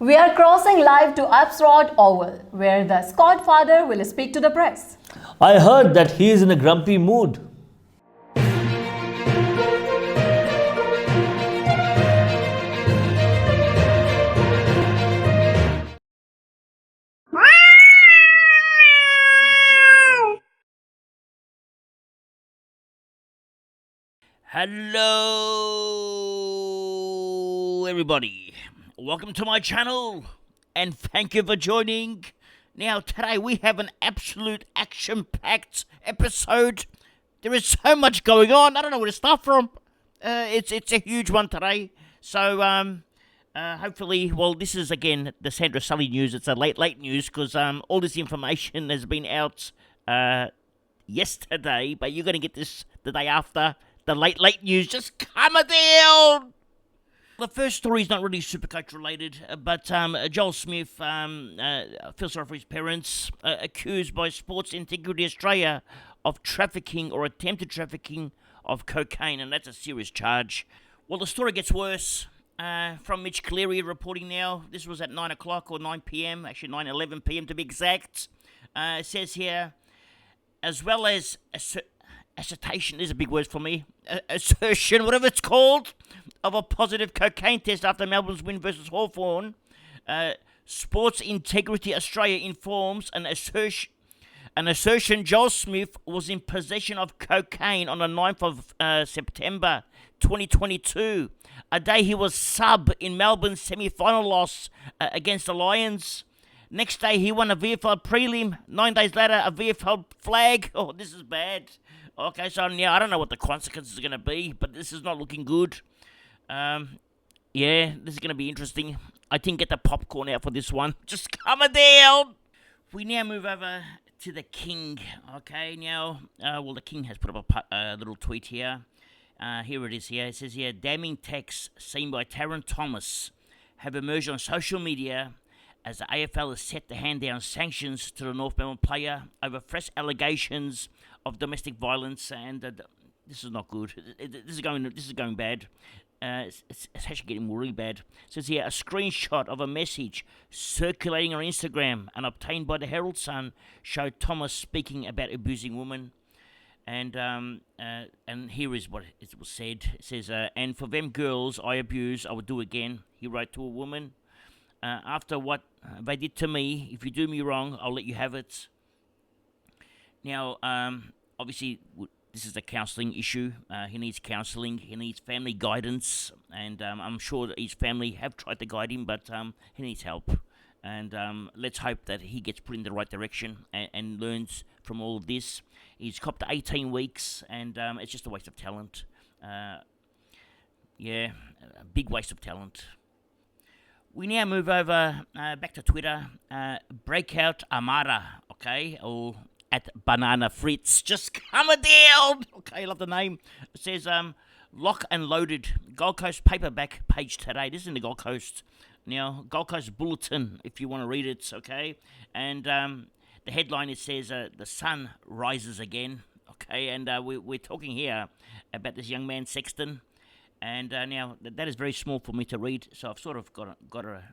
We are crossing live to Absrod Oval, where the Scodfather will speak to the press. I heard that he is in a grumpy mood. Hello, everybody. Welcome to my channel, and thank you for joining. Now, today we have an absolute action-packed episode. There is so much going on. I don't know where to start from. It's a huge one today. So, hopefully, well, this is again the Sandra Sully news. It's a late news because all this information has been out yesterday, but you're going to get this the day after. The late news just coming down. The first story is not really Supercoach related, but Joel Smith feels sorry for his parents, accused by Sports Integrity Australia of trafficking or attempted trafficking of cocaine, and that's a serious charge. Well, the story gets worse. From Mitch Cleary reporting now. This was at 9 o'clock or 9 p.m., actually 9:11 p.m. to be exact. It says here, as well as assertion is a big word for me. Assertion, whatever it's called, of a positive cocaine test after Melbourne's win versus Hawthorn. Sports Integrity Australia informs an assertion Joel Smith was in possession of cocaine on the 9th of September 2022, a day he was sub in Melbourne's semi-final loss against the Lions. Next day, he won a VFL prelim. 9 days later, a VFL flag. Oh, this is bad. Okay, so now I don't know what the consequences are going to be, but this is not looking good. Yeah, this is going to be interesting. I didn't get the popcorn out for this one. Just coming down. We now move over to the King. Okay, now, well, the King has put up a little tweet here. Here it is here. It says here, damning texts seen by Taron Thomas have emerged on social media as the AFL is set to hand down sanctions to the North Melbourne player over fresh allegations of domestic violence, and this is not good. This is going bad. It's actually getting really bad. It says here, a screenshot of a message circulating on Instagram and obtained by the Herald Sun showed Thomas speaking about abusing women. And here is what it was said. It says, and for them girls I abuse, I would do again, he wrote to a woman. After what they did to me, if you do me wrong, I'll let you have it. Now, obviously, this is a counselling issue. He needs counselling. He needs family guidance. And I'm sure that his family have tried to guide him, but he needs help. And let's hope that he gets put in the right direction and learns from all of this. He's copped 18 weeks, and it's just a waste of talent. Yeah, a big waste of talent. We now move over back to Twitter. Breakout Amara, okay, or at Banana Fritz, just coming down. Okay, love the name. It says, lock and loaded. Gold Coast paperback page today. This is in the Gold Coast. Now, Gold Coast Bulletin, if you want to read it, okay. And the headline, it says, the sun rises again. Okay, and we're talking here about this young man, Sexton. And now, that is very small for me to read, so I've sort of got a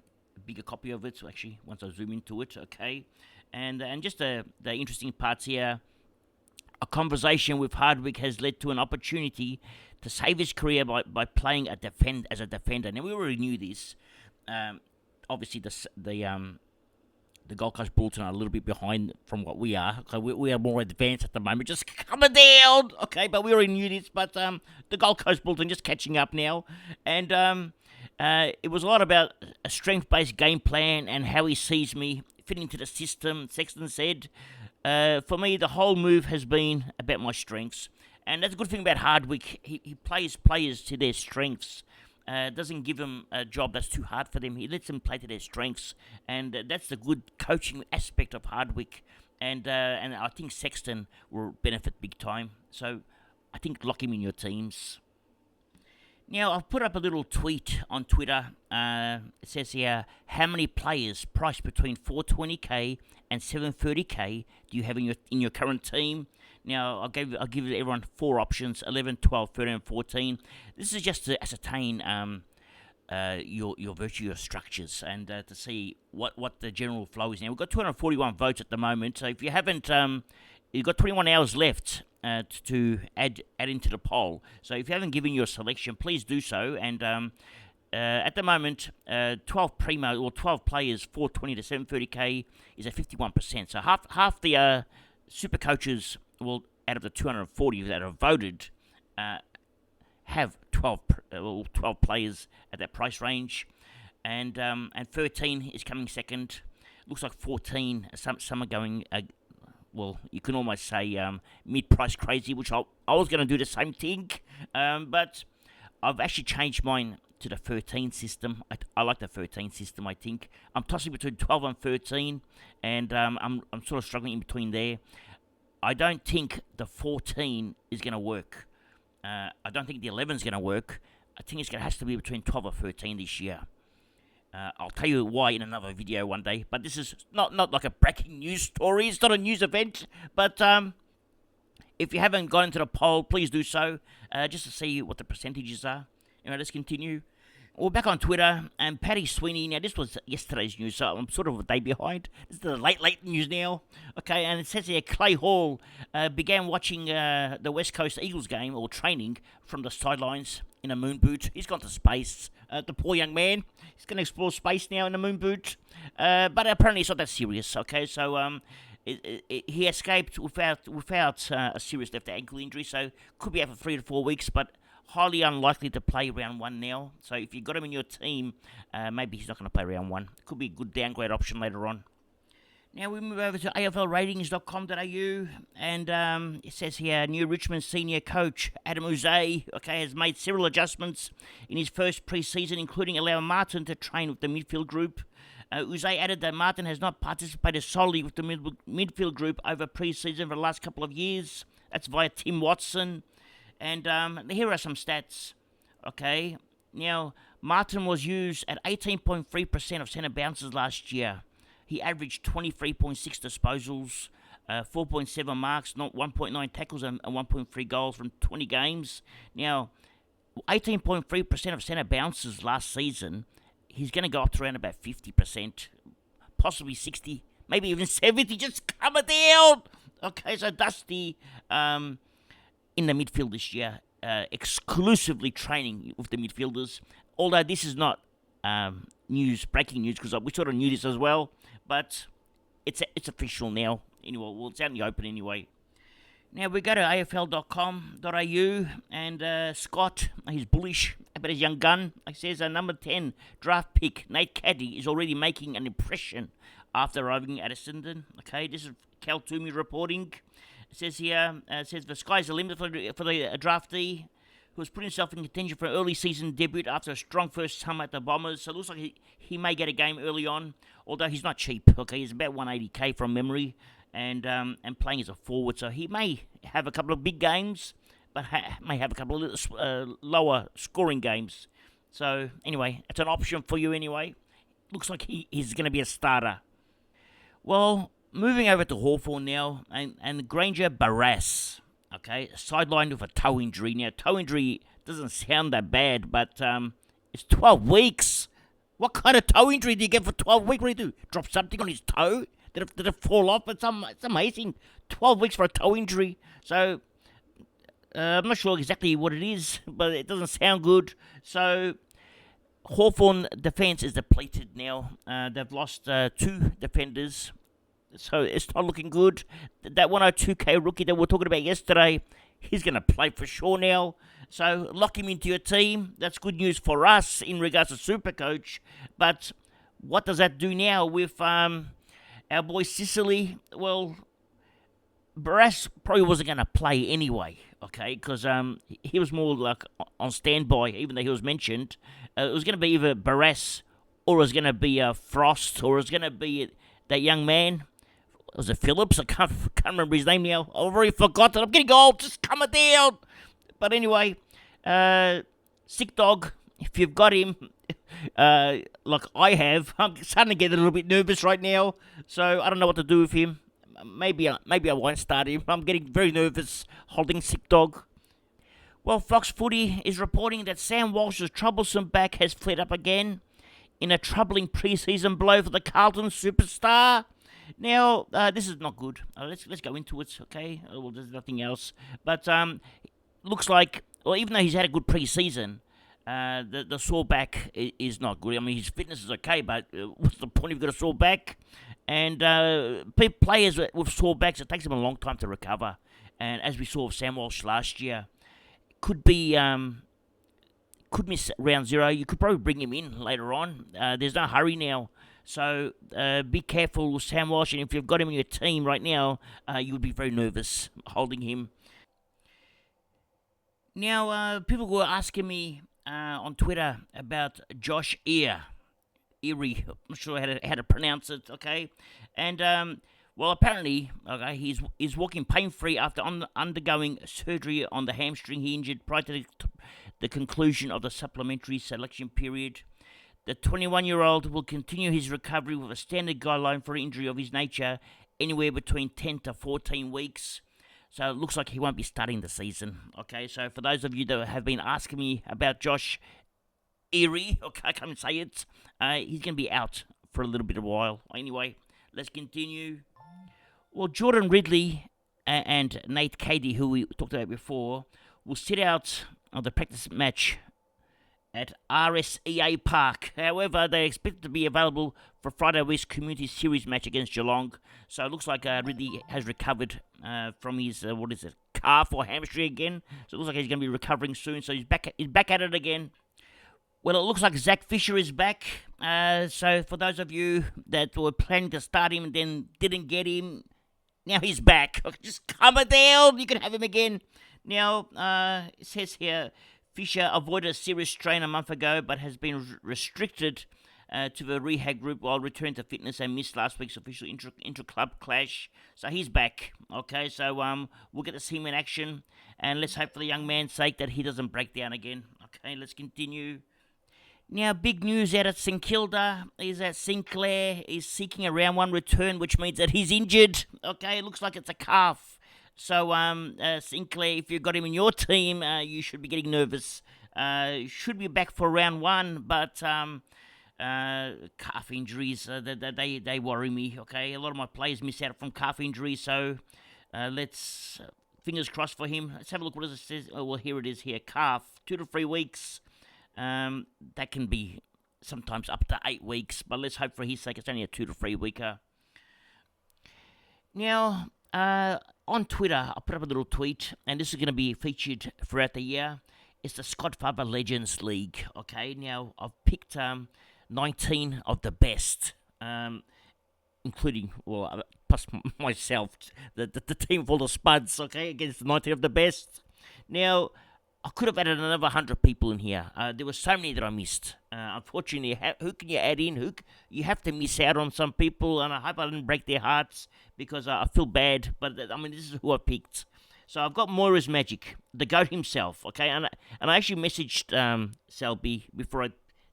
bigger copy of it, so actually, once I zoom into it, okay. And just the interesting parts here, a conversation with Hardwick has led to an opportunity to save his career by playing as a defender. Now, we already knew this. Obviously, the Gold Coast Bulletin are a little bit behind from what we are. Okay, we are more advanced at the moment, just coming down. Okay, but we already knew this. But the Gold Coast Bulletin just catching up now, and it was a lot about a strength-based game plan and how he sees me fitting into the system. Sexton said, "For me, the whole move has been about my strengths, and that's a good thing about Hardwick. He plays players to their strengths." Doesn't give them a job that's too hard for them. He lets them play to their strengths, and that's the good coaching aspect of Hardwick. And I think Sexton will benefit big time. So I think lock him in your teams. Now, I've put up a little tweet on Twitter. It says here, how many players priced between $420K and $730K do you have in your current team? Now, I'll give everyone 4 options, 11, 12, 13, and 14. This is just to ascertain your virtue, your structures, and to see what the general flow is now. We've got 241 votes at the moment, so if you haven't, you've got 21 hours left to add into the poll. So if you haven't given your selection, please do so. And at the moment, 12 primo or 12 players, 420 to 730k is at 51%. So half the super coaches, well, out of the 240 that have voted, have 12 players at that price range, and 13 is coming second. Looks like 14. Some are going. Well, you can almost say mid-price crazy, which I was going to do the same thing, but I've actually changed mine to the 13 system. I like the 13 system. I think I'm tossing between 12 and 13, and I'm sort of struggling in between there. I don't think the 14 is going to work. I don't think the 11 is going to work. I think it has to be between 12 or 13 this year. I'll tell you why in another video one day. But this is not like a breaking news story. It's not a news event. But if you haven't gone into the poll, please do so, just to see what the percentages are. Anyway, let's continue. We're back on Twitter, and Paddy Sweeney. Now, this was yesterday's news, so I'm sort of a day behind. This is the late news now. Okay, and it says here, Clay Hall began watching the West Coast Eagles game, or training, from the sidelines in a moon boot. He's gone to space. The poor young man. He's going to explore space now in a moon boot. But apparently it's not that serious, okay? So he escaped without a serious left ankle injury, so could be out for 3 to 4 weeks, but highly unlikely to play round 1 now. So if you've got him in your team, maybe he's not going to play round 1. Could be a good downgrade option later on. Now we move over to AFLratings.com.au, and it says here, new Richmond senior coach Adam Uze, has made several adjustments in his first pre-season, including allowing Martin to train with the midfield group. Uze added that Martin has not participated solely with the midfield group over pre-season for the last couple of years. That's via Tim Watson. And here are some stats. Okay, now Martin was used at 18.3% of centre bounces last year. He averaged 23.6 disposals, 4.7 marks, not 1.9 tackles, and 1.3 goals from 20 games. Now, 18.3% of centre bounces last season. He's going to go up to around about 50%, possibly 60, maybe even 70. Just coming down. Okay, so Dusty in the midfield this year, exclusively training with the midfielders. Although this is not breaking news, because we sort of knew this as well, but it's official now. Anyway, well, it's out in the open anyway. Now we go to AFL.com.au, and Scott, he's bullish about his young gun. He says number 10 draft pick Nate Caddy is already making an impression after arriving at Essendon. Okay, this is Cal Toomey reporting. It says here, the sky's the limit for the draftee, who has put himself in contention for an early season debut after a strong first summer at the Bombers. So it looks like he may get a game early on, although he's not cheap. Okay, he's about 180k from memory, and playing as a forward. So he may have a couple of big games, but may have a couple of lower scoring games. So anyway, it's an option for you anyway. Looks like he's going to be a starter. Well, moving over to Hawthorn now, and Granger Barras. Okay, sidelined with a toe injury. Now, toe injury doesn't sound that bad, but it's 12 weeks. What kind of toe injury do you get for 12 weeks? What do you do? Drop something on his toe? Did it fall off? It's amazing. 12 weeks for a toe injury. So, I'm not sure exactly what it is, but it doesn't sound good. So, Hawthorn defence is depleted now. They've lost 2 defenders. So it's not looking good. That 102k rookie that we were talking about yesterday, he's going to play for sure now. So lock him into your team. That's good news for us in regards to Supercoach. But what does that do now with our boy Sicily? Well, Barras probably wasn't going to play anyway, okay? Because he was more like on standby, even though he was mentioned. It was going to be either Barras, or it was going to be Frost, or it was going to be that young man. Was it Phillips? I can't remember his name now. I've already forgotten. I'm getting old. Just coming down. But anyway, sick dog. If you've got him, like I have, I'm starting to get a little bit nervous right now. So I don't know what to do with him. Maybe I won't start him. I'm getting very nervous holding sick dog. Well, Fox Footy is reporting that Sam Walsh's troublesome back has flared up again in a troubling pre-season blow for the Carlton superstar. Now, this is not good. Let's go into it, okay? Well, there's nothing else. But looks like, well, even though he's had a good pre-season, the sore back is not good. I mean, his fitness is okay, but what's the point if you've got a sore back? And players with sore backs, it takes them a long time to recover. And as we saw with Sam Walsh last year, could miss round 0. You could probably bring him in later on. There's no hurry now. So be careful with Sam Walsh. And if you've got him in your team right now, you would be very nervous holding him. Now, people were asking me on Twitter about Josh Erie. I'm not sure how to pronounce it, okay? And, well, apparently, okay, he's walking pain-free after undergoing surgery on the hamstring he injured prior to the conclusion of the supplementary selection period. The 21-year-old will continue his recovery with a standard guideline for an injury of his nature, anywhere between 10 to 14 weeks. So it looks like he won't be starting the season. Okay, so for those of you that have been asking me about Josh Erie, okay, I can't say it, he's going to be out for a little bit of a while. Anyway, let's continue. Well, Jordan Ridley and Nate Cady, who we talked about before, will sit out on the practice match at RSEA Park. However, they're expected to be available for Friday West Community Series match against Geelong. So it looks like Ridley has recovered from his, calf or hamstring again. So it looks like he's going to be recovering soon. So he's back at it again. Well, it looks like Zack Fisher is back. So for those of you that were planning to start him and then didn't get him, now he's back. Just calm it down. You can have him again. Now, it says here, Fisher avoided a serious strain a month ago, but has been restricted to the rehab group while returning to fitness and missed last week's official intra-club clash. So he's back. Okay, so we'll get to see him in action. And let's hope for the young man's sake that he doesn't break down again. Okay, let's continue. Now, big news out at St Kilda is that Sinclair is seeking a round 1 return, which means that he's injured. Okay, it looks like it's a calf. So, Sinclair, if you've got him in your team, you should be getting nervous. Should be back for round 1, but calf injuries, they worry me. Okay, a lot of my players miss out from calf injuries, so let's fingers crossed for him. Let's have a look. What does it say? Oh, well, here it is. Here, calf, 2 to 3 weeks. That can be sometimes up to 8 weeks, but let's hope for his sake it's only a 2 to 3 weeker. Now, on Twitter, I put up a little tweet, and this is going to be featured throughout the year. It's the Scodfather Legends League. Okay, now I've picked 19 of the best, including, well, plus myself, the team full of spuds. Okay, against the 19 of the best. Now, I could have added another 100 people in here. There were so many that I missed. Unfortunately, who can you add in? You have to miss out on some people, and I hope I didn't break their hearts because I feel bad. But I mean, this is who I picked. So I've got Moira's Magic, the GOAT himself. Okay, and I actually messaged Selby before I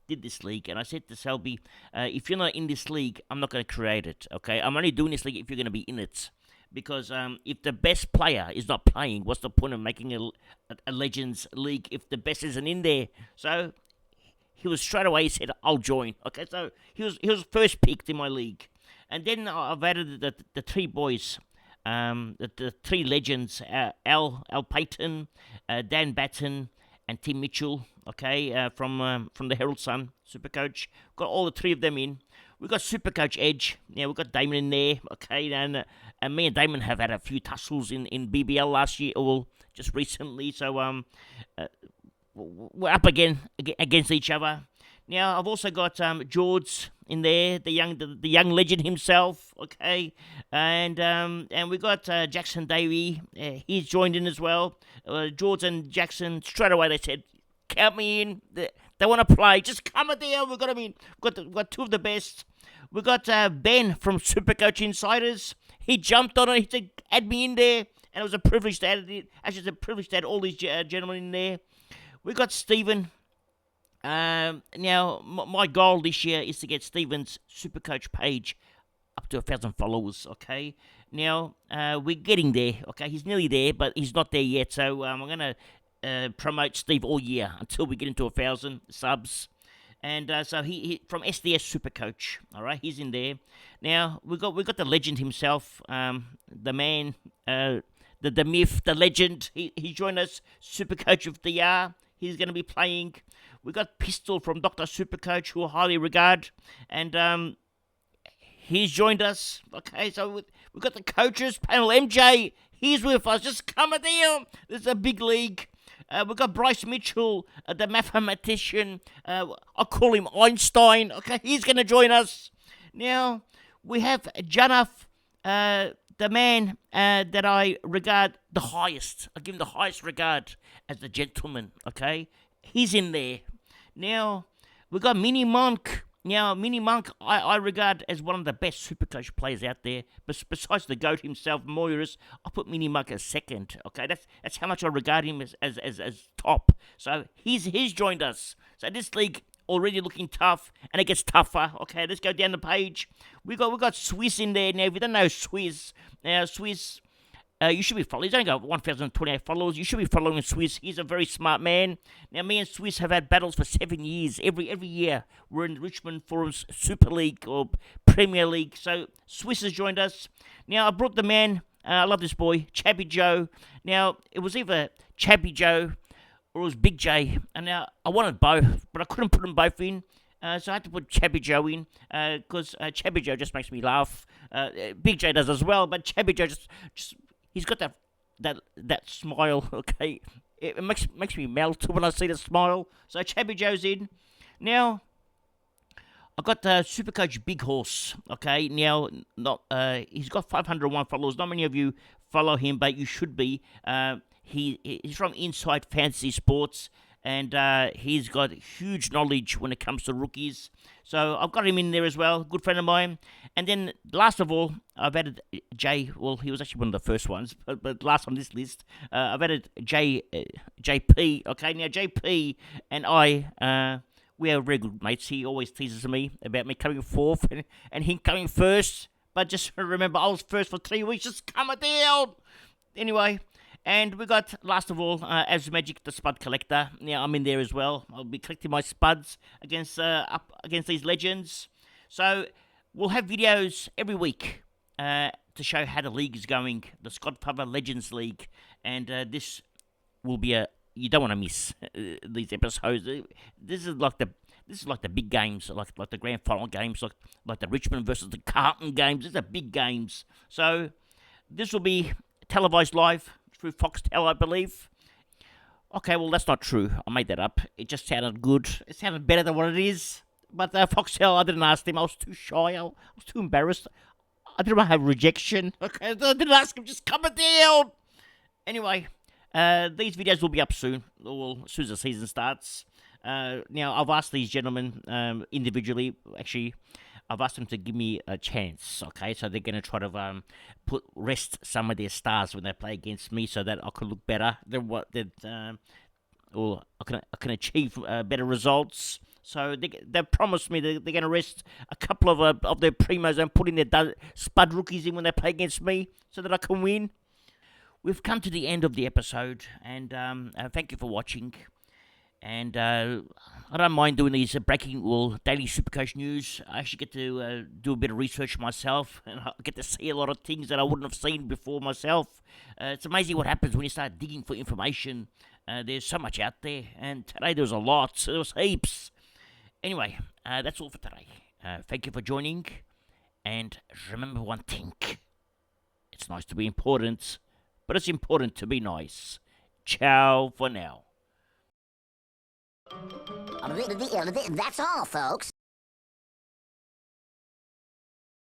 did this league, and I said to Selby, if you're not in this league, I'm not going to create it. Okay, I'm only doing this league if you're going to be in it. Because if the best player is not playing, what's the point of making a Legends League if the best isn't in there? So he was straight away, he said, I'll join. Okay, so he was first picked in my league. And then I've added the 3 boys, the 3 legends, Al Payton, Dan Batten, and Tim Mitchell, okay, from the Herald Sun Supercoach. Got all the 3 of them in. We've got Supercoach Edge. Now, we've got Damon in there, okay, and me and Damon have had a few tussles in BBL last year, or just recently, so we're up again against each other. Now, I've also got George in there, the young legend himself, okay, and we got Jackson Davey. He's joined in as well. George and Jackson, straight away they said, count me in. They want to play. Just come it down. We've got them in. We've got 2 of the best. We've got Ben from Supercoach Insiders. He jumped on it. He said, add me in there. And it was a privilege to add it. Actually, it's a privilege to add all these gentlemen in there. We've got Stephen. Now, my goal this year is to get Stephen's Supercoach page up to 1,000 followers, okay? Now, we're getting there, okay? He's nearly there, but he's not there yet. So I'm going to promote Steve all year until we get into 1,000 subs. And so he from SDS Supercoach, all right, he's in there. Now we got the legend himself, the man, the myth, the legend. He joined us, Supercoach of the Year. He's going to be playing. We got Pistol from Dr. Supercoach, who I highly regard, and he's joined us. Okay, so we got the coaches panel. MJ, he's with us. Just come down. This is a big league. We've got Bryce Mitchell, the mathematician. I call him Einstein. Okay, he's going to join us. Now, we have Janaf, the man that I regard the highest. I give him the highest regard as the gentleman. Okay, he's in there. Now, we've got Mini Monk. Now, Mini Monk, I regard as one of the best Supercoach players out there. But besides the GOAT himself, Moyers, I put Mini Monk as second. Okay, that's how much I regard him as top. So he's joined us. So this league already looking tough, and it gets tougher. Okay, let's go down the page. We got Swizz in there now. If you don't know Swizz, now Swizz. You should be following. He's only got 1,028 followers. You should be following Swizz. He's a very smart man. Now, me and Swizz have had battles for 7 years. Every year, we're in Richmond Forum's Super League or Premier League. So, Swizz has joined us. Now, I brought the man. I love this boy, Chabby Joe. Now, it was either Chabby Joe or it was Big J. And now, I wanted both, but I couldn't put them both in. So I had to put Chabby Joe in because Chabby Joe just makes me laugh. Big J does as well, but Chabby Joe just he's got that smile, okay? It makes me melt when I see the smile. So Chabby Joe's in. Now, I got Supercoach Big Horse, okay? Now, he's got 501 followers. Not many of you follow him, but you should be. He's from Inside Fantasy Sports, and he's got huge knowledge when it comes to rookies. So I've got him in there as well, good friend of mine. And then last of all, I've added Jay. Well, he was actually one of the first ones, but last on this list, I've added JP. Okay, now JP and I, we are very good mates. He always teases me about me coming fourth and him coming first. But just remember, I was first for 3 weeks. Just come down. Anyway. And we got, last of all, As Magic, the Spud Collector. Now, I'm in there as well. I'll be collecting my spuds against these legends. So, we'll have videos every week to show how the league is going. The Scodfather Legends League. And this will be you don't want to miss these episodes. This is like the big games, like the grand final games, like the Richmond versus the Carlton games. These are big games. So, this will be televised live through Foxtel, I believe. Okay, well, that's not true. I made that up. It just sounded good. It sounded better than what it is. But Foxtel, I didn't ask him. I was too shy. I was too embarrassed. I didn't want to have rejection. Okay, I didn't ask him. Just come down. Anyway, these videos will be up soon. Well, as soon as the season starts. Now, I've asked these gentlemen individually, actually, I've asked them to give me a chance, okay? So they're going to try to rest some of their stars when they play against me so that I can look better than or I can achieve better results. So they've promised me they're going to rest a couple of their primos and put in their spud rookies in when they play against me so that I can win. We've come to the end of the episode, and thank you for watching. And I don't mind doing these daily Supercoach news. I actually get to do a bit of research myself, and I get to see a lot of things that I wouldn't have seen before myself. It's amazing what happens when you start digging for information. There's so much out there, and today there was a lot. There was heaps. Anyway, that's all for today. Thank you for joining, and remember one thing. It's nice to be important, but it's important to be nice. Ciao for now. That's all, folks.